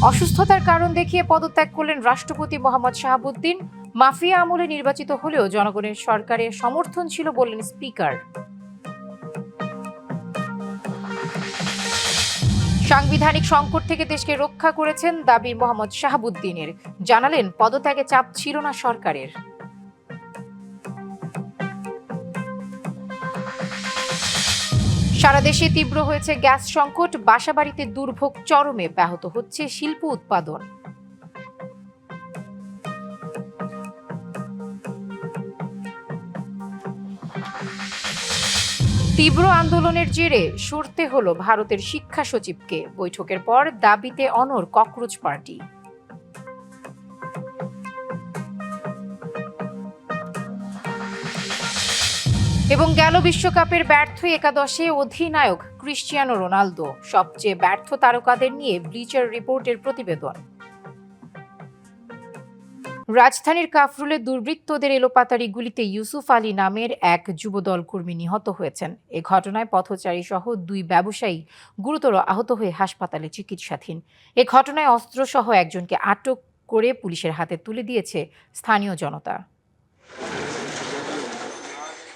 অসুস্থতার কারণ দেখিয়ে পদত্যাগ করলেন রাষ্ট্রপতি মোহাম্মদ শাহাবুদ্দিন। মাফিয়া আমলে নির্বাচিত হলেও জনগণের সরকারের সমর্থন ছিল বললেন স্পিকার। সাংবিধানিক সংকট থেকে দেশকে রক্ষা করেছেন দাবি মোহাম্মদ শাহাবুদ্দিনের। জানালেন পদত্যাগে চাপ ছিল না সরকারের। সারা দেশে তীব্র হয়েছে গ্যাস সংকট, বাসাবাড়িতে দুর্ভোগ চরমে, ব্যাহত হচ্ছে শিল্প উৎপাদন। তীব্র আন্দোলনের জেরে সরতে হলো ভারতের শিক্ষা সচিবকে। বৈঠকের পর দাবিতে অনড় ককরোচ পার্টি। এবং গেল বিশ্বকাপের ব্যর্থ একাদশে অধিনায়ক ক্রিস্টিয়ানো রোনালদো। সবচেয়ে ব্যর্থ তারকাদের নিয়ে ব্লিচার রিপোর্টের প্রতিবেদন। রাজধানীর কাফরুলে দুর্বৃত্তদের এলোপাতাড়ি গুলিতে ইউসুফ আলী নামের এক যুবদল কর্মী নিহত হয়েছেন। এ ঘটনায় পথচারী সহ 2 ব্যবসায়ী গুরুতর আহত হয়ে হাসপাতালে চিকিৎসাধীন। এ ঘটনায় অস্ত্রসহ একজনকে আটক করে পুলিশের হাতে তুলে দিয়েছে স্থানীয় জনতা।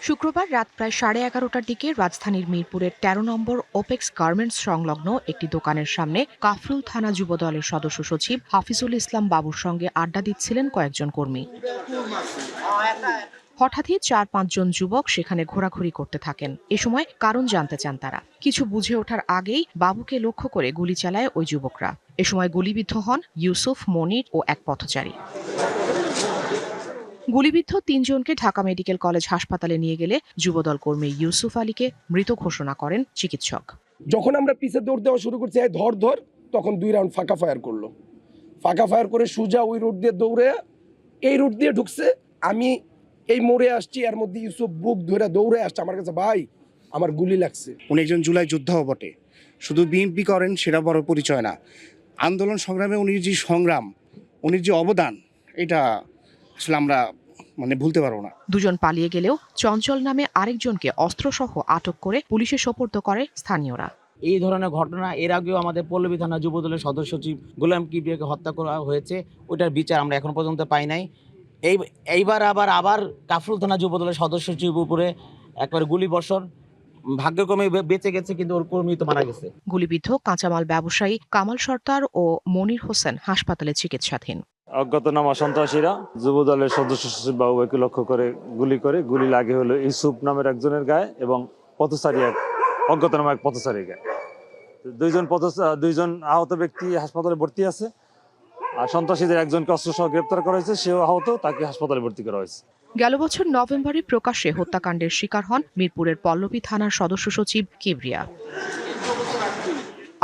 শুক্রবার রাত প্রায় 11:30টার দিকে রাজধানীর মিরপুরের 13 নম্বর ওপেক্স গার্মেন্টস সংলগ্ন একটি দোকানের সামনে কাফরুল থানা যুবদলের সদস্য সচিব হাফিজুল ইসলাম বাবুর সঙ্গে আড্ডা দিচ্ছিলেন কয়েকজন কর্মী। হঠাৎই 4-5 জন যুবক সেখানে ঘোরাঘুরি করতে থাকেন। এ সময় কারণ জানতে চান তারা। কিছু বুঝে ওঠার আগেই বাবুকে লক্ষ্য করে গুলি চালায় ওই যুবকরা। এ সময় গুলিবিদ্ধ হন ইউসুফ, মনির ও এক পথচারী। গুলিবিদ্ধ 3 জনকে ঢাকা মেডিকেল কলেজ হাসপাতালে নিয়ে গেলে যুবদল কর্মী ইউসুফ আলীকে মৃত ঘোষণা করেন চিকিৎসক। যখন আমরা পিছে দৌড় দেওয়া শুরু করছি, ধর তখন 2 রাউন্ড ফাঁকা ফায়ার করলো। ফাঁকা ফায়ার করে সুজা ওই রোড দিয়ে দৌড়ে এই রোড দিয়ে ঢুকছে। আমি এই মোড়ে আসছি, এর মধ্যে ইউসুফ বুক ধরে দৌড়ে আসছে আমার কাছে, ভাই আমার গুলি লাগছে। উনি একজন জুলাই যোদ্ধাও বটে, শুধু বিএনপি করেন সেটা বড় পরিচয় না। আন্দোলন সংগ্রামে উনির যে সংগ্রাম, উনির যে অবদান, এটা আসলে আমরা ভুলতে পারবো না। 2 জন পালিয়ে গেলেও চঞ্চল নামে আরেকজনকে অস্ত্রসহ আটক করে পুলিশে সোপর্দ করে স্থানীয়রা। এই ধরনের ঘটনা এর আগেও আমাদের পল্লবী থানা যুবদলের সদস্য সচিব গোলাম কিবরিয়াকে হত্যা করা হয়েছে, ওইটার বিচার আমরা এখন পর্যন্ত পাই নাই। এইবার আবার কাফরুল থানা যুবদলের সদস্য সচিব উপরে একবার গুলি বর্ষণ, ভাগ্যক্রমে বেঁচে গেছে, কিন্তু ওর কর্মী তো মারা গেছে। গুলিবিদ্ধ কাঁচামাল ব্যবসায়ী কামাল সর্দার ও মনির হোসেন হাসপাতালে চিকিৎসাধীন। অজ্ঞাতনামা সন্ত্রাসীরা যুবদলের সদস্য সচিব বাবুকে লক্ষ্য করে গুলি লাগে হলো ইউসুফ নামের একজনের গায়ে এবং অজ্ঞাতনামা এক পথচারীর গায়ে। 2 জন আহত ব্যক্তি হাসপাতালে ভর্তি আছে, আর সন্ত্রাসীদের একজনকে অস্ত্রসহ গ্রেপ্তার করা হয়েছে, সেও আহত, তাকে হাসপাতালে ভর্তি করা হয়েছে। গেল বছর নভেম্বরে প্রকাশ্যে হত্যাকাণ্ডের শিকার হন মিরপুরের পল্লবী থানার সদস্য সচিব কিবরিয়া।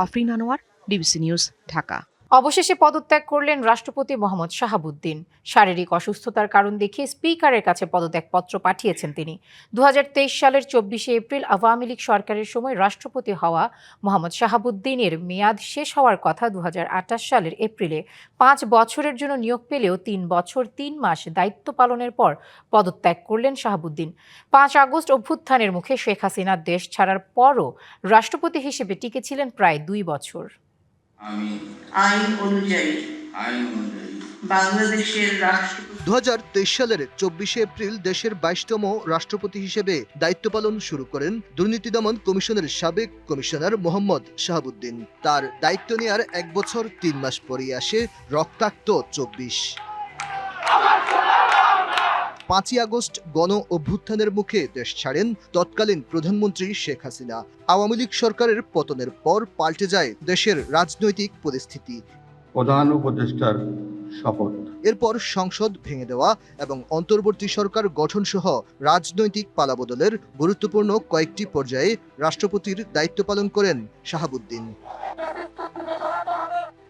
Afrin Anwar, DBC news, Dhaka. অবশেষে পদত্যাগ করলেন রাষ্ট্রপতি মোহাম্মদ শাহাবুদ্দিন। শারীরিক অসুস্থতার কারণ দেখিয়ে স্পিকারের কাছে পদত্যাগপত্র পাঠিয়েছেন তিনি। 2023 সালের 24শে এপ্রিল আওয়ামী লীগ সরকারের সময় রাষ্ট্রপতি হওয়া মোহাম্মদ শাহাবুদ্দিনের মেয়াদ শেষ হওয়ার কথা 2028 সালের এপ্রিলে। 5 বছরের জন্য নিয়োগ পেলেও 3 বছর 3 মাস দায়িত্ব পালনের পর পদত্যাগ করলেন শাহাবুদ্দিন। 5 আগস্ট অভ্যুত্থানের মুখে শেখ হাসিনা দেশ ছাড়ার পরও রাষ্ট্রপতি হিসেবে টিকেছিলেন প্রায় 2 বছর। আমি আইন অনুযায়ী বাংলাদেশের রাষ্ট্রপতি। 2023 সালের 24শে এপ্রিল দেশের 22তম রাষ্ট্রপতি হিসেবে দায়িত্ব পালন শুরু করেন দুর্নীতি দমন কমিশনের সাবেক কমিশনার মোহাম্মদ শাহাবুদ্দিন। তার দায়িত্ব নেয়ার 1 বছর 3 মাস পরই আসে রক্তাক্ত 24। 5ই আগস্ট গণ অভ্যুত্থানের মুখে দেশ ছাড়েন তৎকালীন প্রধানমন্ত্রী শেখ হাসিনা। আওয়ামী লীগ সরকারের পতনের পর পাল্টে যায় দেশের রাজনৈতিক পরিস্থিতি। প্রধান উপদেষ্টার শপথ, এরপর সংসদ ভেঙে দেওয়া এবং অন্তর্বর্তী সরকার গঠন সহ রাজনৈতিক পালাবদলের গুরুত্বপূর্ণ কয়েকটি পর্যায়ে রাষ্ট্রপতির দায়িত্ব পালন করেন শাহাবুদ্দিন।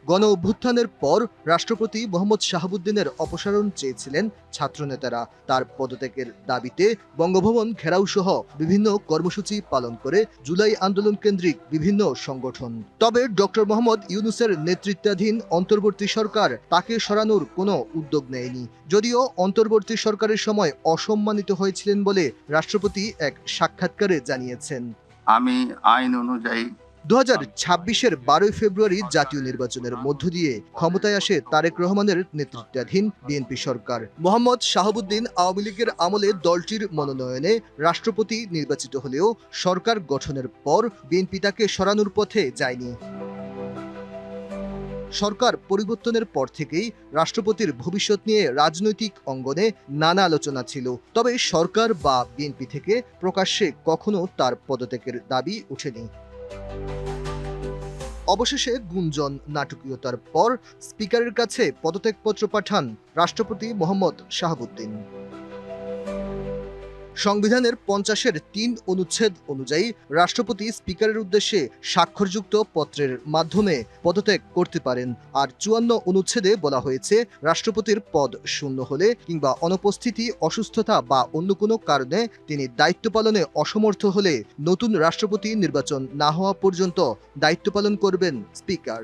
গণ অভ্যুত্থানের পর রাষ্ট্রপতি মোহাম্মদ শাহাবুদ্দিনের অপসারণ চেয়েছিলেন ছাত্রনেতারা। তার পদত্যাগের দাবিতে বঙ্গভবন ঘেরাও সহ বিভিন্ন কর্মসূচি পালন করে জুলাই আন্দোলন কেন্দ্রিক বিভিন্ন সংগঠন। তবে ডক্টর মোহাম্মদ ইউনূসের নেতৃত্বাধীন অন্তর্বর্তী সরকার তাকে সরানোর কোনো উদ্যোগ নেয়নি, যদিও অন্তর্বর্তী সরকারের সময় অসম্মানিত হয়েছিলেন বলে রাষ্ট্রপতি এক সাক্ষাৎকারে জানিয়েছেন। আমি আইন অনুযায়ী 2026-এর 12 ফেব্রুয়ারি জাতীয় নির্বাচনের মধ্য দিয়ে ক্ষমতায় আসে তারেক রহমানের নেতৃত্বাধীন বিএনপি সরকার। মোহাম্মদ শাহাবুদ্দিন আওয়ামী লীগের আমলে দলটির মনোনয়নে রাষ্ট্রপতি নির্বাচিত হলেও সরকার গঠনের পর বিএনপি তাকে সরানোর পথে যায়নি। সরকার পরিবর্তনের পর থেকেই রাষ্ট্রপতির ভবিষ্যৎ নিয়ে রাজনৈতিক অঙ্গনে নানা আলোচনা ছিল, তবে সরকার বা বিএনপি থেকে প্রকাশ্যে কখনো তার পদত্যাগের দাবি ওঠেনি। অবশেষে গুঞ্জন নাটকীয়তার পর স্পিকারের কাছে পদত্যাগপত্র পাঠান রাষ্ট্রপতি মোহাম্মদ শাহাবুদ্দিন। সংবিধানের 50-এর 3 অনুচ্ছেদ অনুযায়ী রাষ্ট্রপতি স্পিকারের উদ্দেশ্যে স্বাক্ষরযুক্ত পত্রের মাধ্যমে পদত্যাগ করতে পারেন। আর 54 অনুচ্ছেদে বলা হয়েছে রাষ্ট্রপতির পদ শূন্য হলে কিংবা অনুপস্থিতি, অসুস্থতা বা অন্য কোনো কারণে তিনি দায়িত্ব পালনে অসমর্থ হলে নতুন রাষ্ট্রপতি নির্বাচন না হওয়া পর্যন্ত দায়িত্ব পালন করবেন স্পিকার।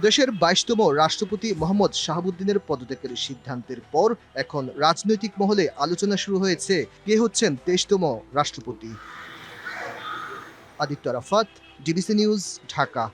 দেশের 22তম রাষ্ট্রপতি মোহাম্মদ শাহাবুদ্দিনের পদত্যাগের সিদ্ধান্তের পর এখন রাজনৈতিক মহলে আলোচনা শুরু হয়েছে কে হচ্ছেন 23তম রাষ্ট্রপতি। Aditya Arafat, DBC news, Dhaka.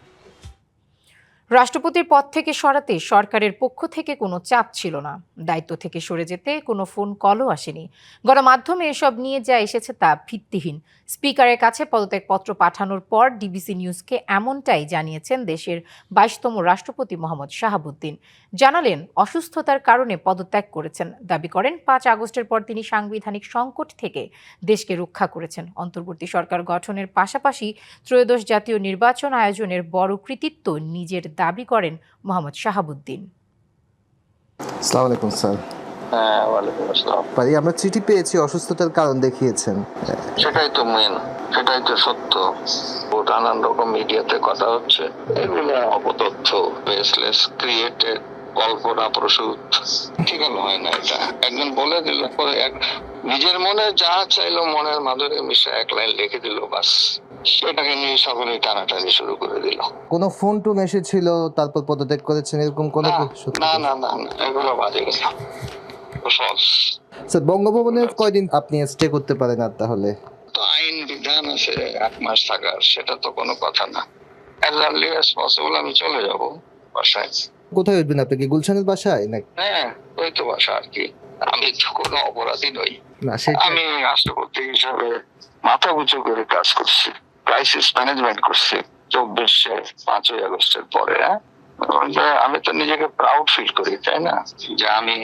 রাষ্ট্রপতির পদ থেকে সরাতে সরকারের পক্ষ থেকে কোনো চাপ ছিল না, দায়িত্ব থেকে সরে যেতে কোনো ফোন কলও আসেনি। গণমাধ্যমে এসব নিয়ে যা এসেছে তা ভিত্তিহীন। স্পিকারের কাছে পদত্যাগপত্র পাঠানোর পর ডিবিসি নিউজকে এমনটাই জানিয়েছেন দেশের 22তম রাষ্ট্রপতি মোহাম্মদ শাহাবুদ্দিন। জানালেন অসুস্থতার কারণে পদত্যাগ করেছেন। দাবি করেন 5 আগস্টের পর তিনি সাংবিধানিক সংকট থেকে দেশকে রক্ষা করেছেন। অন্তর্বর্তী সরকার গঠনের পাশাপাশি ত্রয়োদশ জাতীয় নির্বাচন আয়োজনের বড় কৃতিত্ব নিজের দাবি করেন মোহাম্মদ শাহাবুদ্দিন। আসসালামু আলাইকুম স্যার। হ্যাঁ, ওয়ালাইকুম আসসালাম। ভাই, আমরা চিঠি পেয়েছি, অসুস্থতার কারণ দেখিয়েছেন। সেটাই তো মেন, সেটাই তো সত্য। নানান রকম মিডিয়াতে কথা হচ্ছে, এগুলো অপতথ্য, বেসলেস, ক্রিয়েটেড, কল্পনা প্রসূত। ঠিক হয় না। এটা একজন বলে দিল, পরে নিজের মনে যা চাইলো মনের মাধুরী মিশে এক লাইন লিখে দিল, বাস সেটাকে নিয়ে সকলেই টানাটানি শুরু করে দিল। কোনো ফোন টোন এসেছিল তারপর পদত্যাগ করেছেন এরকম কোনো কিছু? না, এগুলো বাজে কথা, ফলস। স্যার, বঙ্গভবনে কয়দিন আপনি স্টে করতে পারেন? আর তাহলে তো আইন বিধান আছে 1 মাস থাকার, সেটা তো কোনো কথা না। অ্যাজ আর্লি অ্যাজ পসিবল আমি চলে যাব বাসায়। কোথায় উঠবেন আপনি? কি গুলশানের বাসায় নাকি? হ্যাঁ, ওই তো বাসা আর কি। আমি তো কোনো অপরাধী নই। না, সেটা আমি রাষ্ট্রপতি হিসাবে মাথা উঁচু করে কাজ করছি, ক্রাইসিস ম্যানেজমেন্ট করছি 5ই আগস্টের পরে। আমি তো নিজেকে প্রাউড ফিল করি, তাই না, যে আমি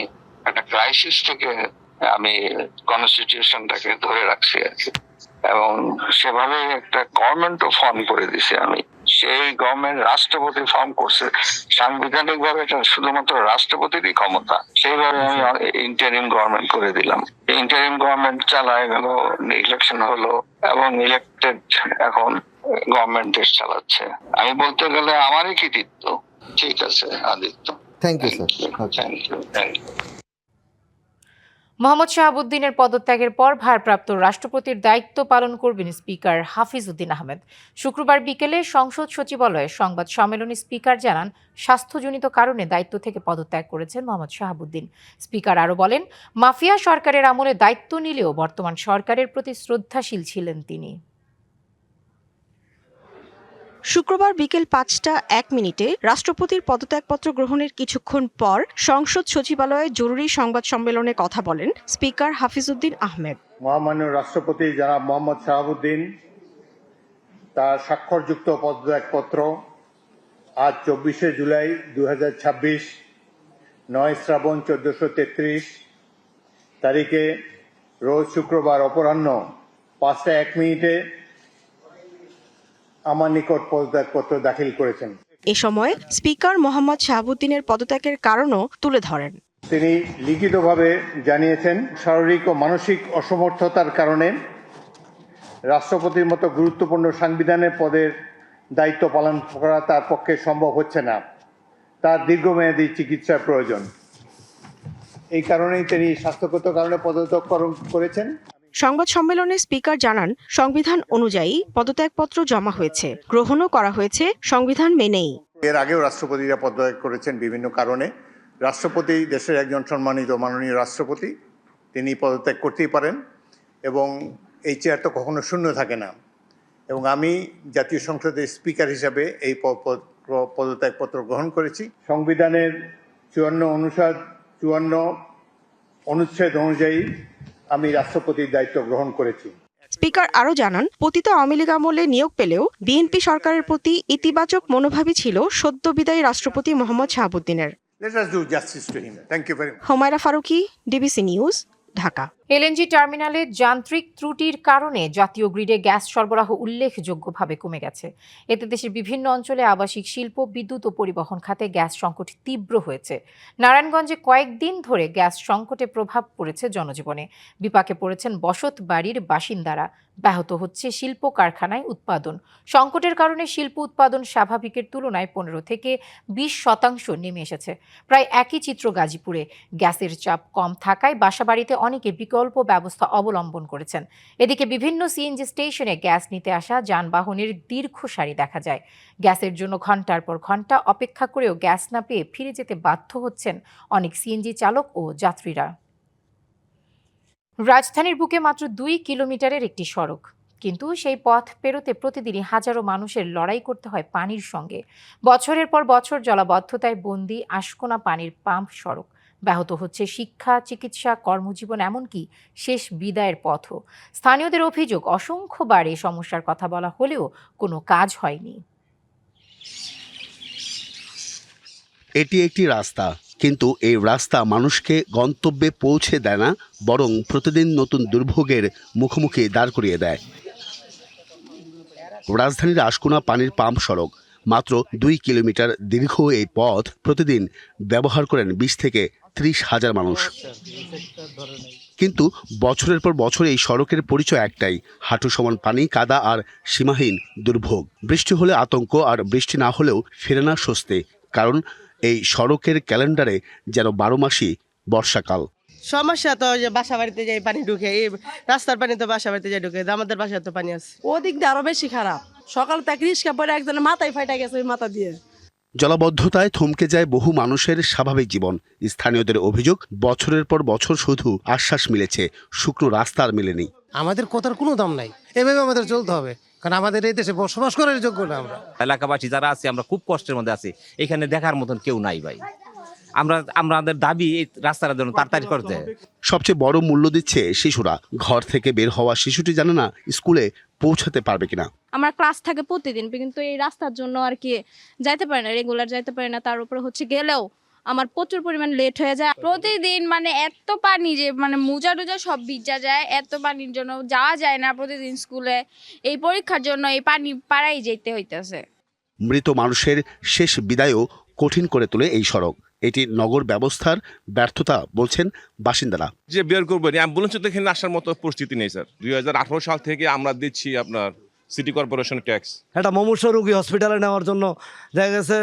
একটা ক্রাইসিস থেকে আমি কনস্টিটিউশনটাকে ধরে রাখছি আর কি, এবং সেভাবে একটা গভর্নমেন্টও ফর্ম করে দিছি আমি। সেই গভর্নমেন্ট রাষ্ট্রপতি ফর্ম করছে, সাংবিধানিক ভাবে এটা শুধুমাত্র রাষ্ট্রপতিরই ক্ষমতা। সেইভাবে আমি ইন্টারিম গভর্নমেন্ট করে দিলাম। ইন্টারিম গভর্নমেন্ট চালায় গেল, ইলেকশন হলো এবং ইলেক্টেড এখন গভর্নমেন্ট দেশ চালাচ্ছে। আমি বলতে গেলে আমারই কৃতিত্ব। ঠিক আছে Aditya, thank you sir. Thank you. Mohammad শাহাবুদ্দিনের পদত্যাগের পর ভারপ্রাপ্ত রাষ্ট্রপতির দায়িত্ব পালন করবেন স্পিকার হাফিজ উদ্দিন আহমেদ। শুক্রবার বিকেলে সংসদ সচিবালয়ে সংবাদ সম্মেলনে স্পিকার জানান স্বাস্থ্যজনিত কারণে দায়িত্ব থেকে পদত্যাগ করেছেন মোহাম্মদ শাহাবুদ্দিন। স্পিকার আরও বলেন, মাফিয়া সরকারের আমলে দায়িত্ব নিলেও বর্তমান সরকারের প্রতি শ্রদ্ধাশীল ছিলেন তিনি। শুক্রবার বিকেল 5টা 1 মিনিটে রাষ্ট্রপতির পদত্যাগপত্র গ্রহণের কিছুক্ষণ পর সংসদ সচিবালয়ে জরুরি সংবাদ সম্মেলনে কথা বলেন স্পিকার হাফিজ উদ্দিন আহমেদ। মহামান্য রাষ্ট্রপতি জনাব মোহাম্মদ শাহাবুদ্দিন তার স্বাক্ষরযুক্ত পদত্যাগপত্র আজ 24শে জুলাই 2026 9 শ্রাবণ 1433 তারিখে রোজ শুক্রবার অপরাহ্ন 5টা 1 মিনিটে আমার নিকট পদত্যাগপত্র দাখিল করেছেন। এ সময় স্পিকার মোহাম্মদ শাহাবুদ্দিনের পদত্যাগের কারণও তুলে ধরেন। তিনি লিখিতভাবে জানিয়েছেন, শারীরিক ও মানসিক অসমর্থতার কারণে রাষ্ট্রপতির মতো গুরুত্বপূর্ণ সাংবিধানিক পদের দায়িত্ব পালন করা তার পক্ষে সম্ভব হচ্ছে না। তার দীর্ঘমেয়াদী চিকিৎসার প্রয়োজন। এই কারণেই তিনি স্বাস্থ্যগত কারণে পদত্যাগ করেছেন। সংবাদ সম্মেলনে স্পিকার জানান, সংবিধান অনুযায়ী পদত্যাগপত্র জমা হয়েছে, গ্রহণও করা হয়েছে সংবিধান মেনেই। এর আগেও রাষ্ট্রপতিরা পদত্যাগ করেছেন বিভিন্ন কারণে। রাষ্ট্রপতি দেশের একজন সম্মানিত মাননীয় রাষ্ট্রপতি, তিনি পদত্যাগ করতেই পারেন এবং এই চেয়ার তো কখনো শূন্য থাকে না। এবং আমি জাতীয় সংসদের স্পিকার হিসাবে এই পদত্যাগপত্র গ্রহণ করেছি। সংবিধানের 54 অনুচ্ছেদ অনুযায়ী আমি রাষ্ট্রপতির দায়িত্ব গ্রহণ করেছি। স্পিকার আরও জানান, পতিত আওয়ামী লীগ আমলে নিয়োগ পেলেও বিএনপি সরকারের প্রতি ইতিবাচক মনোভাবই ছিল সদ্য বিদায়ী রাষ্ট্রপতি মোহাম্মদ শাহাবুদ্দিনের। Humaira Farooqui, DBC news, Dhaka. LNG টার্মিনালে যান্ত্রিক ত্রুটির কারণে জাতীয় গ্রিডে গ্যাস সরবরাহ উল্লেখযোগ্যভাবে কমে গেছে। এতে দেশের বিভিন্ন অঞ্চলে আবাসিক শিল্প, বিদ্যুৎ ও পরিবহন খাতে গ্যাস সংকট তীব্র হয়েছে। নারায়ণগঞ্জে কয়েকদিন ধরে গ্যাস সংকটে প্রভাব পড়েছে জনজীবনে। বিপাকে পড়েছেন বসত বাড়ির বাসিন্দারা। ব্যাহত হচ্ছে শিল্প কারখানায় উৎপাদন। সংকটের কারণে শিল্প উৎপাদন স্বাভাবিকের তুলনায় 15 থেকে 20% নেমে এসেছে। প্রায় একই চিত্র গাজীপুরে। গ্যাসের চাপ কম থাকায় বাসাবাড়িতে অনেকে বিকল্প ব্যবস্থা অবলম্বন করেছেন। এদিকে বিভিন্ন সিএনজি স্টেশনে গ্যাস নিতে আসা যানবাহনের দীর্ঘ সারি দেখা যায়। গ্যাসের জন্য ঘন্টার পর ঘন্টা অপেক্ষা করেও গ্যাস না পেয়ে ফিরে যেতে বাধ্য হচ্ছেন অনেক সিএনজি চালক ও যাত্রীরা। রাজধানীর বুকে মাত্র 2 কিলোমিটারের একটি সড়ক, কিন্তু সেই পথ পেরোতে প্রতিদিনই হাজারো মানুষের লড়াই করতে হয় পানির সঙ্গে। বছরের পর বছর জলাবদ্ধতায় বন্দী আশকোনা পানির পাম্প সড়ক। ব্যাহত হচ্ছে শিক্ষা, চিকিৎসা, কর্মজীবন, এমনকি শেষ বিদায়ের পথও। স্থানীয়দের অভিযোগ, অসংখ্যবার এই সমস্যার কথা বলা হলেও কোনো কাজ হয়নি। এটি একটি রাস্তা, কিন্তু এই রাস্তা মানুষকে গন্তব্যে পৌঁছে দেয় না, বরং প্রতিদিন নতুন দুর্ভোগের মুখোমুখি দাঁড় করিয়ে দেয়। রাজধানীর আশকোনা পানির পাম্প সড়ক মাত্র 2 কিলোমিটার দীর্ঘ। এই পথ প্রতিদিন ব্যবহার করেন 20 থেকে 30 হাজার মানুষ। কিন্তু বছরের পর বছর এই সড়কের পরিচয় একটাই: হাঁটু সমান পানি, কাদা আর সীমাহীন দুর্ভোগ। বৃষ্টি হলে আতঙ্ক, আর বৃষ্টি না হলেও ফেরে না স্বস্তি। কারণ এই সড়কের ক্যালেন্ডারে যেন 12 মাসই বর্ষাকাল। সমস্যা তো যে বাসা বাড়িতে যাই পানি ঢুকে, এই রাস্তার পানি তো বাসা বাড়িতে যাই ঢুকে, আমাদের বাসায় তো পানি আছে। ওদিক দিয়ে আরো বেশি খারাপ। সকাল থেকে রিস্কা পরে একজনের মাথায় ফাইটা গেছে, ওই মাথা দিয়ে। জলাবদ্ধতায় থমকে যায় বহু মানুষের স্বাভাবিক জীবন। স্থানীয়দের অভিযোগ, বছরের পর বছর শুধু আশ্বাস মিলেছে, শুকনো রাস্তা আর মেলেনি। আমাদের কথার কোনো দাম নাই, এভাবে আমাদের চলতে হবে, কারণ আমাদের এই দেশে বসবাস করার যোগ্য না আমরা। এলাকাবাসী যারা আছে আমরা খুব কষ্টের মধ্যে আছি। এখানে দেখার মতন কেউ নাই ভাই। আমাদের দাবি এই রাস্তার জন্য তাড়াতাড়ি করতে। সবচেয়ে বড় মূল্য দিচ্ছে শিশুরা। ঘর থেকে বের হওয়া শিশুটি জানে না স্কুলে পৌঁছাতে পারবে কিনা। আমার ক্লাস থাকে প্রতিদিন, কিন্তু এই রাস্তার জন্য আর কি যাইতে পারে না, রেগুলার যাইতে পারে না। তার উপরে হচ্ছে গেলেও আমার প্রচুর পরিমাণ লেট হয়ে যায়। প্রতিদিন মানে এত পানি যে মানে মোজা টুজা সব ভিজা যায়। এত পানির জন্য যাওয়া যায় না প্রতিদিন স্কুলে। এই পরীক্ষার জন্য এই পানি পাড়াই যেতে হইতেছে। মৃত মানুষের শেষ বিদায়ও কঠিন করে তোলে এই সড়ক। এটি নগর ব্যবস্থার ব্যর্থতা বলছেন বাসিন্দারা। যে বের করবেন অ্যাম্বুলেন্স তো এখানে আসার মতো পরিস্থিতি নেই স্যার। 2018 সাল থেকে আমরা দিচ্ছি আপনার সিটি কর্পোরেশন ট্যাক্স। একটা মুমূর্ষ রোগী হসপিটালে নেওয়ার জন্য দেখা গেছে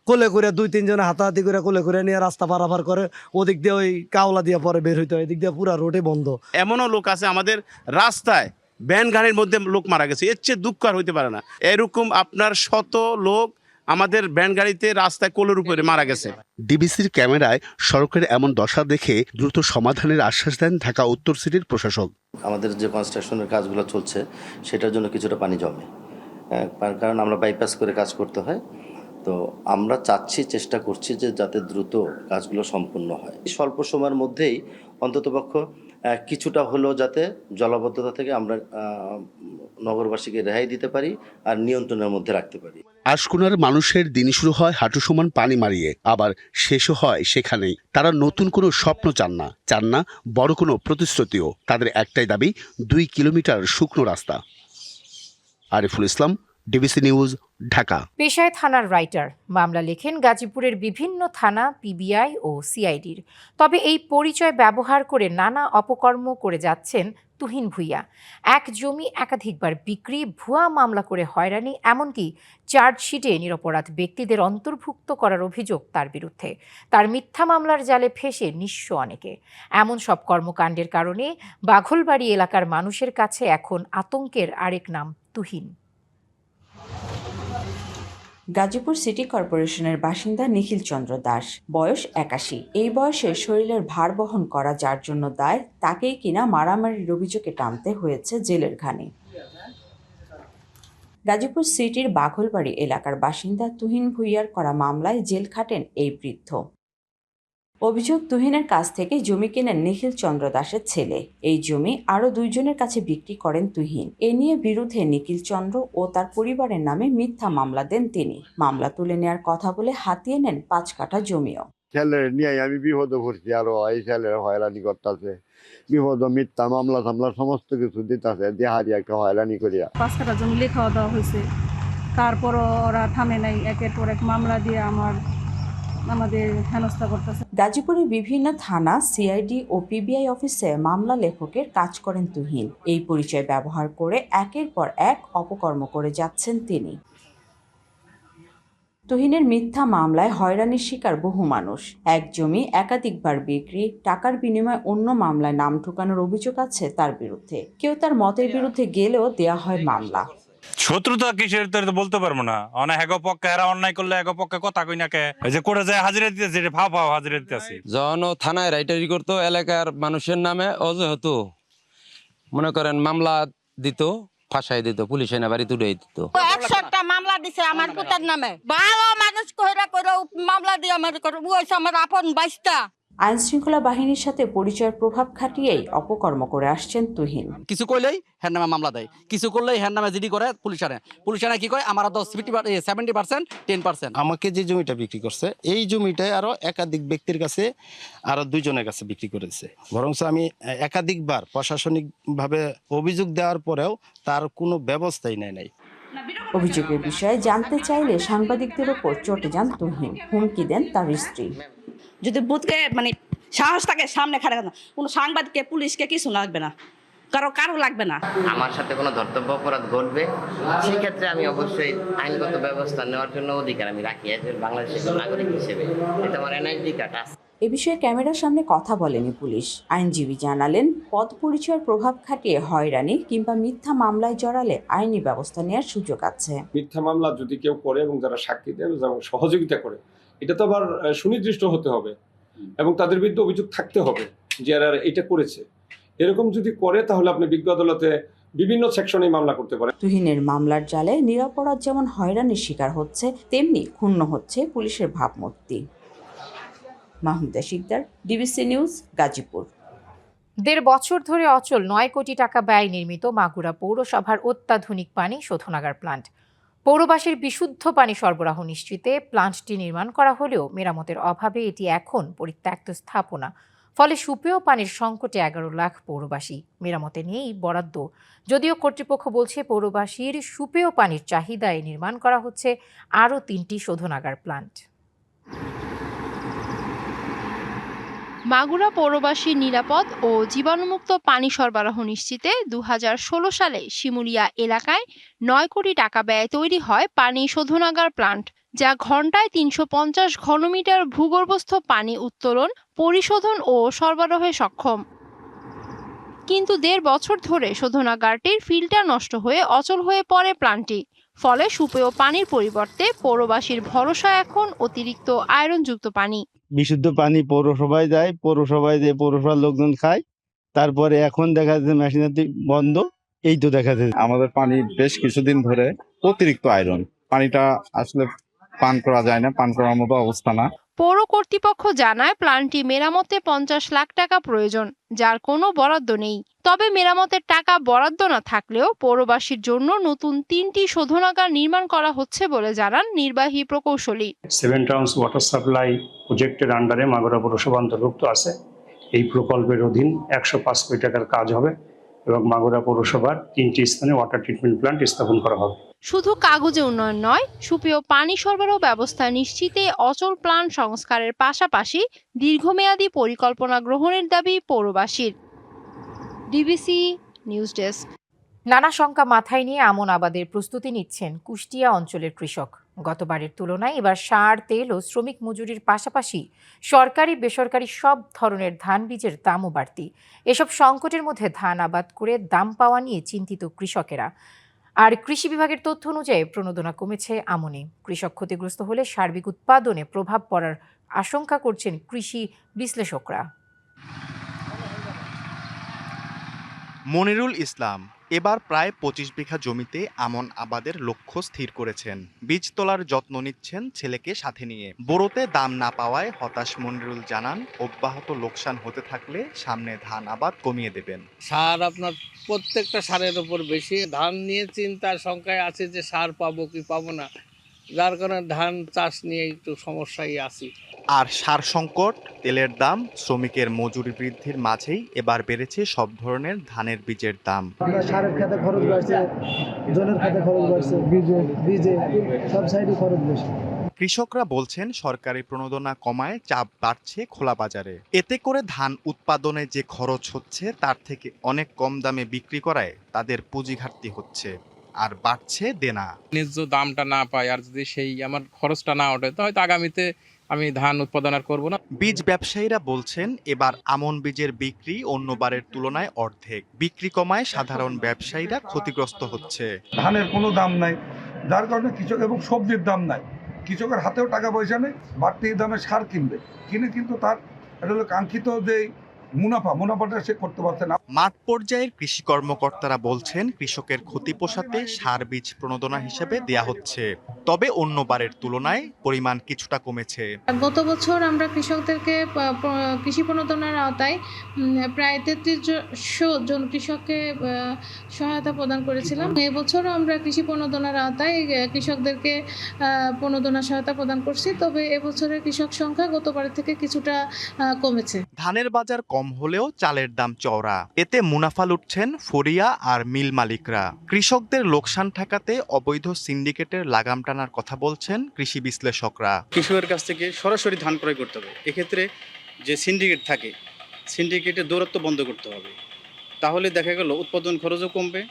কোলে করে 2-3 জনে হাতাহাতি করে কোলে করে নিয়ে রাস্তা পারাপার করে, ওদিক দিয়ে ওই কাওলা দিয়ে পরে বের হইতে হয়, এদিক দিয়ে পুরা রোডে বন্ধ। এমনও লোক আছে আমাদের রাস্তায় ভ্যান গাড়ির মধ্যে লোক মারা গেছে, এর চেয়ে দুঃখ আর হইতে পারে না। এরকম আপনার শত লোক আমাদের ভ্যান গাড়িতে রাস্তায় কোলের উপরে মারা গেছে। ডিবিসির ক্যামেরায় সড়কের এমন দশা দেখে দ্রুত সমাধানের আশ্বাস দেন ঢাকা উত্তর সিটির প্রশাসক। আমাদের যে কনস্ট্রাকশনের কাজগুলো চলছে সেটার জন্য কিছুটা পানি জমে, কারণ আমরা বাইপাস করে কাজ করতে হয়। তো আমরা চেষ্টা করছি যে যাতে দ্রুত কাজগুলো সম্পূর্ণ হয়। স্বল্প সময়ের মধ্যেই অন্ততপক্ষ কিছুটা হলেও যাতে জলাবদ্ধতা থেকে আমরা নগরবাসীকে রেহাই দিতে পারি আর নিয়ন্ত্রণের মধ্যে রাখতে পারি। আশকোনার মানুষের দিন শুরু হয় হাঁটু সমান পানি মারিয়ে, আবার শেষও হয় সেখানেই। তারা নতুন কোনো স্বপ্ন চান না বড় কোনো প্রতিশ্রুতিও। তাদের একটাই দাবি, 2 কিলোমিটার শুকনো রাস্তা। Ariful Islam, DBC news, Dhaka. পেশায় থানার রাইটার, মামলা লেখেন গাজীপুরের বিভিন্ন থানা, পিবিআই ও সিআইডির। তবে এই পরিচয় ব্যবহার করে নানা অপকর্ম করে যাচ্ছেন তুহিন ভূঁইয়া। এক জমি একাধিকবার বিক্রি, ভুয়া মামলা করে হয়রানি, এমনকি চার্জশিটে নিরপরাধ ব্যক্তিদের অন্তর্ভুক্ত করার অভিযোগ তার বিরুদ্ধে। তার মিথ্যা মামলার জালে ফেঁসে নিঃস্ব অনেকে। এমন সব কর্মকাণ্ডের কারণে বাঘলবাড়ি এলাকার মানুষের কাছে এখন আতঙ্কের আরেক নাম তুহিন। গাজীপুর সিটি কর্পোরেশনের বাসিন্দা নিখিল চন্দ্র দাস, বয়স 81। এই বয়সে শরীরের ভার বহন করা যার জন্য দায়, তাকেই কিনা মারামারির অভিযোগে টানতে হয়েছে জেলের ঘানি। গাজীপুর সিটির বাঘলবাড়ি এলাকার বাসিন্দা তুহিন ভুইয়ার করা মামলায় জেল খাটেন এই বৃদ্ধ। অভিযোগ, তুহিনের কাছ থেকে জমি কেনেন নিখিল চন্দ্র দাসের ছেলে। এই জমি আরও 2 জনের কাছে বিক্রি করেন তুহিন। এ নিয়ে বিরুদ্ধে নিখিল চন্দ্র ও তার পরিবারের নামে মিথ্যা মামলা দেন তিনি। মামলা তুলে নেওয়ার কথা বলে হাতিয়ে নেন 5 কাঠা জমিও। ছেলের নিয়ে আমি বিপদে পড়ছি, আরো এই ছেলের হয়রানি করতেছে, বিপদ মিথ্যা মামলা টামলা সমস্ত কিছু দিতেছে, দেহারি একটা হয়রানি করিয়া। 5 কাঠা জমি লেখাও দেওয়া হয়েছে, তারপরও ওরা থামে নাই, একের পর এক মামলা দিয়ে আমাদের হেনস্থা করতেছে। গাজীপুরের বিভিন্ন থানা, সিআইডি ও পিবিআই অফিসে মামলা লেখকের কাজ করেন তুহিন। এই পরিচয় ব্যবহার করে একের পর এক অপকর্ম করে যাচ্ছেন তিনি। তুহিনের মিথ্যা মামলায় হয়রানির শিকার বহু মানুষ। এক জমি একাধিকবার বিক্রি, টাকার বিনিময়ে অন্য মামলায় নাম ঢোকানোর অভিযোগ আছে তার বিরুদ্ধে। কেউ তার মতের বিরুদ্ধে গেলেও দেয়া হয় মামলা। শত্রুতা কিসের তো বলতে পারবো না। অনেক এক পক্ষে এরা অন্যায় করলে এক পক্ষে কথা কই না কে, এই যে করে যায় হাজিরা দিতেছে, ফাও ফাও হাজিরা দিতেছে। যখন থানায় রাইটারি করতো, এলাকার মানুষের নামে অজেহেতু মনে করেন মামলা দিত, ফাঁসাই দিত, পুলিশ এনে বাড়ি তুলে দিত। 100টা মামলা দিছে আমার পুতার নামে। ভালো মানুষ কইরা কইরা মামলা দিয়ে আমার আপন বাইশটা। আইন শৃঙ্খলা বাহিনীর সাথে পরিচয়ের প্রভাব খাটিয়েই অপকর্ম করে আসছেন তুহিন। কিছু কইলেই হ্যার নামে মামলা দেয়, কিছু করলেই হ্যার নামে জিডি করে পুলিশ আনে কি করে আমার 70% 10%। আমাকে যে জমিটা বিক্রি করছে, এই জমিটাই আরো একাধিক ব্যক্তির কাছে, আরো 2 জনের কাছে বিক্রি করেছে। বরং আমি একাধিকবার প্রশাসনিকভাবে অভিযোগ দেওয়ার পরেও তার কোনো ব্যবস্থাই নাই। অভিযোগের বিষয়ে জানতে চাইলে সাংবাদিকদের ওপর চটে যান তুহিন। হুমকি দেন তার স্ত্রী। যদি বুথকে সাহস থাকে সামনে খাড়া কোনো সাংবাদিককে পুলিশকে কিছু লাগবে না, কারো লাগবে না। আমার সাথে কোনো ধর্তব্য অপরাধ ঘটবে, সেই ক্ষেত্রে আমি অবশ্যই আইনগত ব্যবস্থা নেওয়ার জন্য অধিকার আমি রাখি বাংলাদেশের নাগরিক হিসেবে। এটা আমার এনআইডি কার্ড আছে। এ বিষয়ে ক্যামেরার সামনে কথা বলেনি পুলিশ। আইনজীবী জানালেন, পদ পরিচয়ের প্রভাব খাটিয়ে হয়রানি কিংবা মিথ্যা মামলায় জড়ালে আইনি ব্যবস্থা নেওয়ার সুযোগ আছে। মিথ্যা মামলা যদি কেউ করে এবং যারা সাক্ষী দেয় এবং সহযোগিতা করে, এটা তো আবার সুনির্দিষ্ট হতে হবে এবং তাদের বিরুদ্ধে অভিযোগ থাকতে হবে যে এরা এটা করেছে। এরকম যদি করে তাহলে আপনি বিজ্ঞ আদালতে বিভিন্ন সেকশনে মামলা করতে পারেন। তুহিনের মামলার জালে নিরপরাধ যেমন হয়রানির শিকার হচ্ছে, তেমনি ক্ষুণ্ণ হচ্ছে পুলিশের ভাবমূর্তি। Mahmuda Sikdar, DBC news, Gazipur. 1.5 বছর ধরে অচল 9 কোটি টাকা ব্যয় নির্মিত মাগুরা পৌরসভার অত্যাধুনিক পানি শোধনাগার প্লান্ট। পৌরবাসীর বিশুদ্ধ পানি সরবরাহ নিশ্চিতে প্লান্টটি নির্মাণ করা হলেও মেরামতের অভাবে এটি এখন পরিত্যক্ত স্থাপনা। ফলে সুপেয় পানির সংকটে 11 লাখ পৌরবাসী। মেরামতে নিয়েই বরাদ্দ, যদিও কর্তৃপক্ষ বলছে পৌরবাসীর সুপেয় পানির চাহিদায় নির্মাণ করা হচ্ছে আরও 3টি শোধনাগার প্লান্ট। মাগুরা পৌরবাসীর নিরাপদ ও জীবাণুমুক্ত পানি সরবরাহ নিশ্চিতে 2016 সালে শিমুলিয়া এলাকায় 9 কোটি টাকা ব্যয়ে তৈরি হয় পানি শোধনাগার প্লান্ট, যা ঘন্টায় 350 ঘনমিটার ভূগর্ভস্থ পানি উত্তোলন, পরিশোধন ও সরবরাহে সক্ষম। কিন্তু 1.5 বছর ধরে শোধনাগারটির ফিল্টার নষ্ট হয়ে অচল হয়ে পড়ে প্লান্টটি। ফলে সুপেয় পানির পরিবর্তে পৌরবাসীর ভরসা এখন অতিরিক্ত আয়রনযুক্ত পানি। বিশুদ্ধ পানি পৌরসভায় যায়, পৌরসভায় যে পৌরসভার লোকজন খায়, তারপরে এখন দেখা যাচ্ছে মেশিনারি বন্ধ। এই তো দেখা যাচ্ছে আমাদের পানি বেশ কিছুদিন ধরে অতিরিক্ত আয়রন, পানিটা আসলে পান করা যায় না, পান করার মতো অবস্থা না। পৌর কর্তৃপক্ষ জানায় প্লান্টটি মেরামতে 50 লাখ টাকা প্রয়োজন, যার কোনো বরাদ্দ নেই। তবে মেরামতের টাকা বরাদ্দ না থাকলেও পৌরবাসীর জন্য নতুন 3টি শোধনাগার নির্মাণ করা হচ্ছে বলে জানান নির্বাহী প্রকৌশলী। 7 টাউনস ওয়াটার সাপ্লাই প্রজেক্টের আন্ডারে মাগুরা পৌরসভা অন্তর্ভুক্ত আছে। এই প্রকল্পের অধীন 105 কোটি টাকার কাজ হবে এবং মাগুরা পৌরসভার 3টি স্থানে ওয়াটার ট্রিটমেন্ট প্ল্যান্ট স্থাপন করা হবে। শুধু কাগজে উন্নয়ন নয়, সুপেয় পানি সরবরাহ ব্যবস্থা নিশ্চিতে অচল প্লান্ট সংস্কারের পাশাপাশি দীর্ঘমেয়াদী পরিকল্পনা গ্রহণের দাবি পৌরবাসীর। DBC news desk. নানা শঙ্কা মাথায় নিয়ে আমন আবাদের প্রস্তুতি নিচ্ছেন কুষ্টিয়া অঞ্চলের কৃষক। গতবারের তুলনায় এবার সার, তেল ও শ্রমিক মজুরির পাশাপাশি সরকারি বেসরকারি সব ধরনের ধান বীজের দামও বাড়তি। এসব সংকটের মধ্যে ধান আবাদ করে দাম পাওয়া নিয়ে চিন্তিত কৃষকেরা। আর কৃষি বিভাগের তথ্য অনুযায়ী প্রণোদনা কমেছে আমনে। কৃষক ক্ষতিগ্রস্ত হলে সার্বিক উৎপাদনে প্রভাব পড়ার আশঙ্কা করছেন কৃষি বিশ্লেষকরা। মনিরুল ইসলাম এবার প্রায় 25 বিঘা জমিতে আমন আবাদের লক্ষ্য স্থির করেছেন। বীজ তোলার যত্ন নিচ্ছেন ছেলেকে সাথে নিয়ে। বোরোতে দাম না পাওয়ায় হতাশ মনিরুল জানান, অব্যাহত লোকসান হতে থাকলে সামনে ধান আবাদ কমিয়ে দেবেন। সার আপনার প্রত্যেকটা সারের উপর বেশি, ধান নিয়ে চিন্তার সংখ্যায় আছে যে সার পাবো কি পাবো না, যার কারণে ধান চাষ নিয়ে একটু সমস্যায় আছি। আর সার সংকট, তেলের দাম, শ্রমিকের মজুরি বৃদ্ধির মাঝেই এবার বেড়েছে সব ধরনের ধানের বীজের দাম। সারের খাতে খরচ বাড়ছে, জনের খাতে খরচ বাড়ছে, বীজে সব সাইডে খরচ বেশি। কৃষকরা বলছেন সরকারি প্রণোদনা কমায় চাপ বাড়ছে খোলা বাজারে। এতে করে ধান উৎপাদনে যে খরচ হচ্ছে তার থেকে অনেক কম দামে বিক্রি করায় তাদের পুঁজি ঘাটতি হচ্ছে, আর বাড়ছে দেনা। ন্যায্য দামটা না পাই আর যদি সেই আমার খরচটা না ওঠে তো হয়তো আগামীতে আমি ধান উৎপাদন আর করবো না। বীজ ব্যবসায়ীরা বলছেন এবার আমন বীজের বিক্রি অন্যবারের তুলনায় অর্ধেক। বিক্রি কমায় সাধারণ ব্যবসায়ীরা ক্ষতিগ্রস্ত হচ্ছে। ধানের কোনো দাম নাই, যার কারণে কৃষক এবং সবজির দাম নাই, কৃষকের হাতেও টাকা পয়সা নেই, বাড়তি দামে সার কিনবে, কিনে কিন্তু তার এটা হলো কাঙ্ক্ষিত যে মুনাফাটা সে করতে পারছে না। মাঠ পর্যায়ের কৃষি কর্মকর্তারা বলছেন কৃষকের ক্ষতি পোষাতে সার বীজ প্রণোদনা হিসেবে দেয়া হচ্ছে, তবে অন্যবারের তুলনায় পরিমাণ কিছুটা কমেছে। গত বছর আমরা কৃষকদেরকে কৃষি প্রণোদনার আওতায় প্রায় 3300 জন কৃষককে সহায়তা প্রদান করেছিলাম। এবছরও আমরা কৃষি প্রণোদনার আওতায় কৃষকদেরকে প্রণোদনা সহায়তা প্রদান করছি, তবে এবছরের কৃষক সংখ্যা গতবারের থেকে কিছুটা কমেছে। ধানের বাজার কম হলেও চালের দাম চওড়া, এতে মুনাফা লুটছেন ফরিয়া আর মিল মালিকরা। কৃষকদের লোকসান ঠেকাতে অবৈধ সিন্ডিকেটের লাগাম টানার কথা বলছেন কৃষি বিশ্লেষকরা। কৃষকের কাছ থেকে সরাসরি ধান ক্রয় করতে হবে। এক্ষেত্রে যে সিন্ডিকেট থাকে, সিন্ডিকেটের দৌরত্ব বন্ধ করতে হবে, তাহলে দেখা গেল উৎপাদন খরচও কমবে,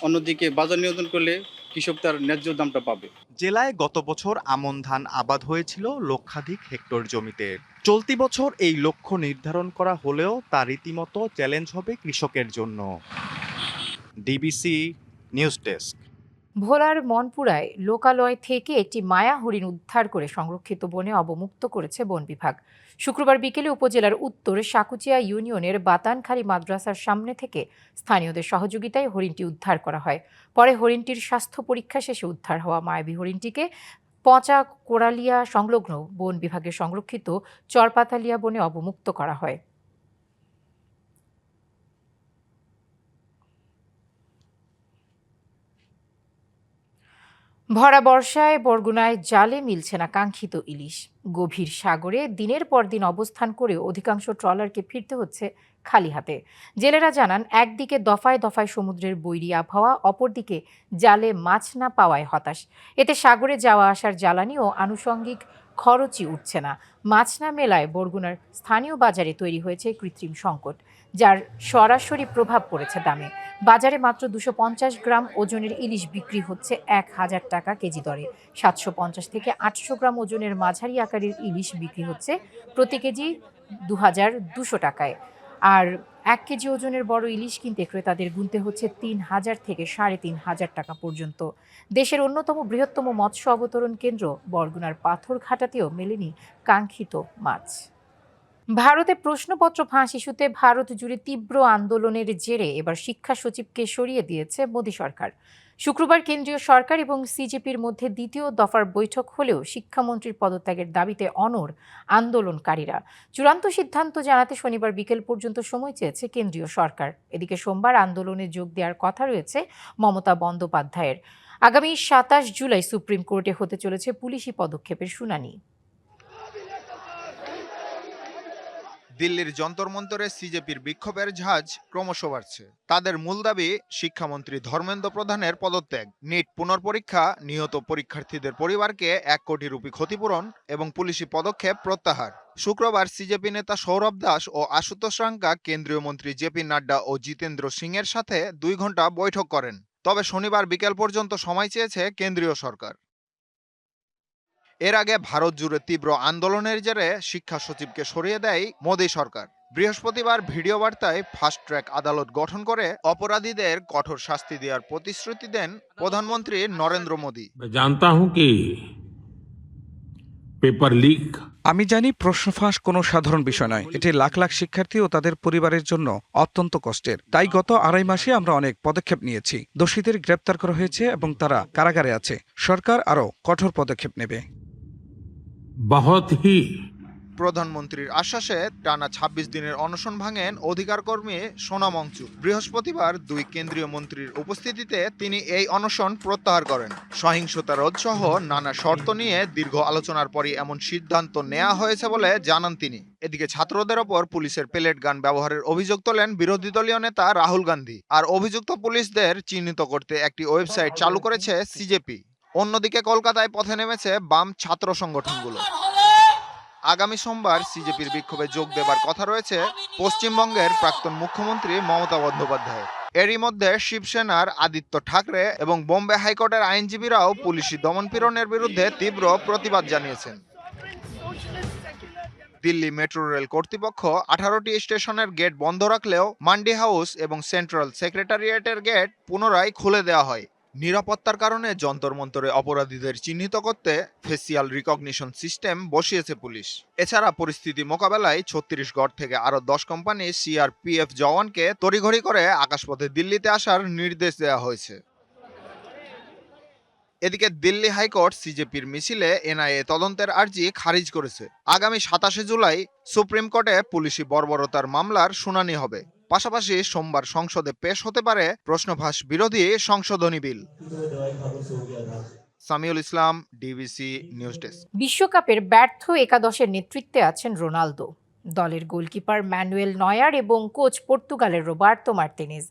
অন্যদিকে বাজার নিয়ন্ত্রণ করলে কৃষক তার ন্যায্য দামটা পাবে। জেলায় গত বছর আমন ধান আবাদ হয়েছিল লক্ষাধিক হেক্টর জমিতে। চলতি বছর এই লক্ষ্য নির্ধারণ করা হলেও তা রীতিমতো চ্যালেঞ্জ হবে কৃষকের জন্য। DBC news desk. ভোলার মনপুরায় লোকালয় থেকে একটি মায়া হরিণ উদ্ধার করে সংরক্ষিত বনে অবমুক্ত করেছে বন বিভাগ। শুক্রবার বিকেলে উপজেলার উত্তর সাকুচিয়া ইউনিয়নের বাতানখালী মাদ্রাসার সামনে থেকে স্থানীয়দের সহযোগিতায় হরিণটি উদ্ধার করা হয়। পরে হরিণটির স্বাস্থ্য পরীক্ষা শেষে উদ্ধার হওয়া মায়াবী হরিণটিকে পচা কোরালিয়া সংলগ্ন বন বিভাগের সংরক্ষিত চরপাতালিয়া বনে অবমুক্ত করা হয়। ভরা বর্ষায় বরগুনায় জালে মিলছে না কাঙ্ক্ষিত ইলিশ। গভীর সাগরে দিনের পর দিন অবস্থান করে অধিকাংশ ট্রলারকে ফিরতে হচ্ছে খালি হাতে। জেলেরা জানান, একদিকে দফায় দফায় সমুদ্রের বৈরী আবহাওয়া, অপরদিকে জালে মাছ না পাওয়ায় হতাশ। এতে সাগরে যাওয়া আসার জ্বালানি ও আনুষঙ্গিক খরচই উঠছে না। মাছ না মেলায় বরগুনার স্থানীয় বাজারে তৈরি হয়েছে কৃত্রিম সংকট, যার সরাসরি প্রভাব পড়েছে দামে। বাজারে মাত্র 250 গ্রাম ওজনের ইলিশ বিক্রি হচ্ছে 1000 টাকা কেজি দরে। 750 থেকে 800 গ্রাম ওজনের মাঝারি আকারের ইলিশ বিক্রি হচ্ছে প্রতি কেজি 2200 টাকায়। আর 1 কেজি ওজনের বড় ইলিশ কিনতে ক্রেতাদের গুনতে হচ্ছে 3000 থেকে 3500 টাকা পর্যন্ত। দেশের অন্যতম বৃহত্তম মৎস্য অবতরণ কেন্দ্র বরগুনার পাথরঘাটাতেও মেলেনি কাঙ্ক্ষিত মাছ। ভারতে প্রশ্নপত্র ফাঁস ইস্যুতে ভারত জুড়ে তীব্র আন্দোলনের জেরে এবার শিক্ষা সচিবকে সরিয়ে দিয়েছে মোদী সরকার। শুক্রবার কেন্দ্রীয় সরকার এবং সিজেপির মধ্যে দ্বিতীয় দফার বৈঠক হলেও শিক্ষামন্ত্রীর পদত্যাগের দাবিতে অনড় আন্দোলনকারীরা। চূড়ান্ত সিদ্ধান্ত জানাতে শনিবার বিকেল পর্যন্ত সময় চেয়েছে কেন্দ্রীয় সরকার। এদিকে সোমবার আন্দোলনে যোগ দেওয়ার কথা রয়েছে মমতা বন্দ্যোপাধ্যায়ের। আগামী 27 জুলাই সুপ্রিম কোর্টে হতে চলেছে পুলিশি পদক্ষেপের শুনানি। দিল্লির যন্তর মন্তরে সিজেপির বিক্ষোভের ঝাঁজ ক্রমশ বাড়ছে। তাদের মূল দাবি শিক্ষামন্ত্রী ধর্মেন্দ্র প্রধানের পদত্যাগ, নিট পুনর্পরীক্ষা, নিহত পরীক্ষার্থীদের পরিবারকে 1 কোটি রুপি ক্ষতিপূরণ এবং পুলিশি পদক্ষেপ প্রত্যাহার। শুক্রবার সিজেপি নেতা সৌরভ দাস ও আশুতোষ রাঙ্কা কেন্দ্রীয় মন্ত্রী জেপি নাড্ডা ও জিতেন্দ্র সিং এর সাথে 2 ঘন্টা বৈঠক করেন। তবে শনিবার বিকেল পর্যন্ত সময় চেয়েছে কেন্দ্রীয় সরকার। এর আগে ভারত জুড়ে তীব্র আন্দোলনের জেরে শিক্ষা সচিবকে সরিয়ে দেয় মোদী সরকার। বৃহস্পতিবার ভিডিও বার্তায় ফাস্ট ট্র্যাক আদালত গঠন করে অপরাধীদের কঠোর শাস্তি দেওয়ার প্রতিশ্রুতি দেন প্রধানমন্ত্রী নরেন্দ্র মোদী। জানতা হুঁ কি पेपर लीक। আমি জানি প্রশ্ন ফাঁস কোনো সাধারণ বিষয় নয়, এটি লাখ লাখ শিক্ষার্থী ও তাদের পরিবারের জন্য অত্যন্ত কষ্টের। তাই গত 2.5 মাসে আমরা অনেক পদক্ষেপ নিয়েছি। দোষীদের গ্রেপ্তার করা হয়েছে এবং তারা কারাগারে আছে। সরকার আরও কঠোর পদক্ষেপ নেবে। बहुत ही প্রধানমন্ত্রীর আশ্বাসে টানা ২৬ দিনের অনশন ভাঙেন অধিকার কর্মী সোনাম অংচু। বৃহস্পতিবার 2 কেন্দ্রীয় মন্ত্রীর উপস্থিতিতে তিনি এই অনশন প্রত্যাহার করেন। সহিংসতা রোধ সহ নানা শর্ত নিয়ে দীর্ঘ আলোচনার পরই এমন সিদ্ধান্ত নেওয়া হয়েছে বলে জানান তিনি। এদিকে ছাত্রদের ওপর পুলিশের পেলেট গান ব্যবহারের অভিযোগ তোলেন বিরোধী দলীয় নেতা রাহুল গান্ধী। আর অভিযুক্ত পুলিশদের চিহ্নিত করতে একটি ওয়েবসাইট চালু করেছে সিজেপি। অন্যদিকে কলকাতায় পথে নেমেছে বাম ছাত্র সংগঠনগুলো। আগামী সোমবার সিজেপির বিক্ষোভে যোগ দেবার কথা রয়েছে পশ্চিমবঙ্গের প্রাক্তন মুখ্যমন্ত্রী মমতা বন্দ্যোপাধ্যায়। এরই মধ্যে শিবসেনার আদিত্য ঠাকরে এবং বোম্বে হাইকোর্টের আইনজীবীরাও পুলিশি দমনপীড়নের বিরুদ্ধে তীব্র প্রতিবাদ জানিয়েছেন। দিল্লি মেট্রো রেল কর্তৃপক্ষ 18টি স্টেশনের গেট বন্ধ রাখলেও মান্ডি হাউস এবং সেন্ট্রাল সেক্রেটারিয়েটের গেট পুনরায় খুলে দেওয়া হয়। নিরাপত্তার কারণে যন্তর মন্তরে অপরাধীদের চিহ্নিত করতে ফেসিয়াল রিকগনিশন সিস্টেম বসিয়েছে পুলিশ। এছাড়া পরিস্থিতি মোকাবেলায় ছত্তিশগড় থেকে আরও 10 কোম্পানি সিআরপিএফ জওয়ানকে তড়িঘড়ি করে আকাশপথে দিল্লিতে আসার নির্দেশ দেওয়া হয়েছে। এদিকে দিল্লি হাইকোর্ট সিজেপির মিছিলে এনআইএ তদন্তের আর্জি খারিজ করেছে। আগামী 27 জুলাই সুপ্রিম কোর্টে পুলিশি বর্বরতার মামলার শুনানি হবে। পাশাপাশি সোমবার সংসদে পেশ হতে পারে প্রশ্নফাঁস বিরোধী সংশোধনী বিল। সামিউল ইসলাম, ডিবিসি নিউজ ডেস্ক। বিশ্বকাপের ব্যর্থ একাদশের নেতৃত্বে আছেন রোনালদো, দলের গোলকিপার ম্যানুয়েল নয়ার এবং কোচ পর্তুগালের রোবার্তো মার্টিনেজ।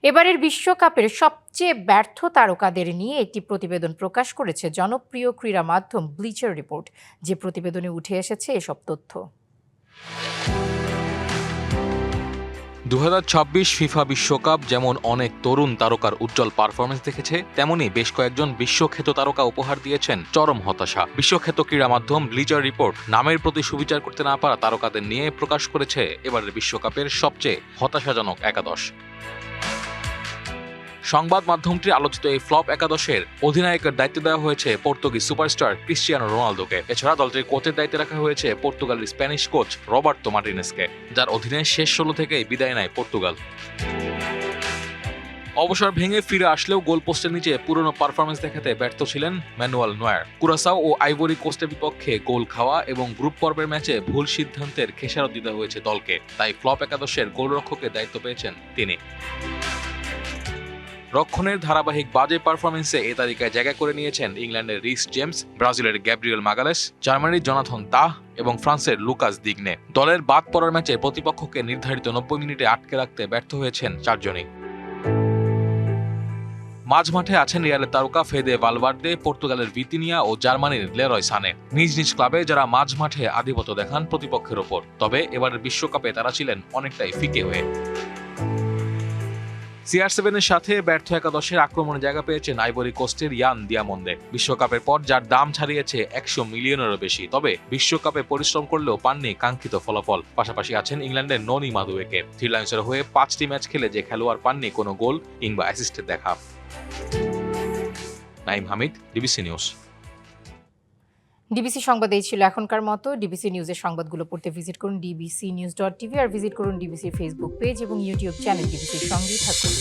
এবারের বিশ্বকাপের সবচেয়ে ব্যর্থ তারকাদের নিয়ে একটি প্রতিবেদন প্রকাশ করেছে জনপ্রিয় ক্রীড়া মাধ্যম ব্লিচার রিপোর্ট, যে প্রতিবেদনে উঠে এসেছে এসব তথ্য। 2026 ফিফা বিশ্বকাপ যেমন অনেক তরুণ তারকার উজ্জ্বল পারফরমেন্স দেখেছে, তেমনি বেশ কয়েকজন বিশ্বখ্যাত তারকা উপহার দিয়েছেন চরম হতাশা। বিশ্বখ্যাত ক্রীড়া মাধ্যম ব্লিচার রিপোর্ট নামের প্রতি সুবিচার করতে না পারা তারকাদের নিয়ে প্রকাশ করেছে এবারের বিশ্বকাপের সবচেয়ে হতাশাজনক একাদশ। সংবাদ মাধ্যমটির আলোচিত এই ফ্লপ একাদশের অধিনায়কের দায়িত্ব দেওয়া হয়েছে পর্তুগিজ সুপারস্টার ক্রিস্টিয়ানো রোনালদোকে। এছাড়া দলটির কোচের দায়িত্বে রাখা হয়েছে পর্তুগালের স্প্যানিশ কোচ রবার্তো মার্টিনেজকে, যার অধীনে শেষ 16 থেকেই বিদায় নেয় পর্তুগাল। অবসর ভেঙে ফিরে আসলেও গোলপোস্টের নিচে পুরনো পারফরমেন্স দেখাতে ব্যর্থ ছিলেন ম্যানুয়েল নয়ার। কুরাসাও ও আইভরি কোস্টের বিপক্ষে গোল খাওয়া এবং গ্রুপ পর্বের ম্যাচে ভুল সিদ্ধান্তের খেসারত দিতে হয়েছে দলকে। তাই ফ্লপ একাদশের গোলরক্ষকের দায়িত্ব পেয়েছেন তিনি। রক্ষণের ধারাবাহিক বাজে পারফরমেন্সে এই তালিকায় জায়গা করে নিয়েছেন ইংল্যান্ডের রিস জেমস, ব্রাজিলের গ্যাব্রিয়েল মাগালেস, জার্মানির জনাথন তাহ এবং ফ্রান্সের লুকাস দিগনে। দলের বাদ পড়ার ম্যাচে প্রতিপক্ষকে নির্ধারিত 90 মিনিটে আটকে রাখতে ব্যর্থ হয়েছেন 4 জনই। মাঝমাঠে আছেন রিয়ালের তারকা ফেদে ভালভার্দে, পর্তুগালের ভিতিনিয়া ও জার্মানির লেরয় সানে। নিজ নিজ ক্লাবে যারা মাঝমাঠে আধিপত্য দেখান প্রতিপক্ষের ওপর, তবে এবারের বিশ্বকাপে তারা ছিলেন অনেকটাই ফিকে হয়ে। CR7-এর সাথে ব্যর্থ একাদশের আক্রমণে জায়গা পেয়েছেন আইভরি কোস্টের ইয়ান দিয়ামন্দে। বিশ্বকাপের পর যার দাম ছাড়িয়েছে 100 মিলিয়নেরও বেশি, তবে বিশ্বকাপে পরিশ্রম করলেও পাননি কাঙ্ক্ষিত ফলাফল। পাশাপাশি আছেন ইংল্যান্ডের ননি মাদুয়েকে। থ্রি লায়ন্সের হয়ে 5টি ম্যাচ খেলে যে খেলোয়াড় পাননি কোনো গোল কিংবা অ্যাসিস্টের দেখা। Naim Hamid, DBC news. DBC সংবাদ এই ছিল এখনকার মতো। ডিবিসি নিউজের সংবাদগুলো পড়তে ভিজিট করুন dbcnews.tv আর ভিজিট করুন ডিবিসির ফেসবুক পেজ এবং ইউটিউব চ্যানেল। ডিবিসির সঙ্গেই থাকুন।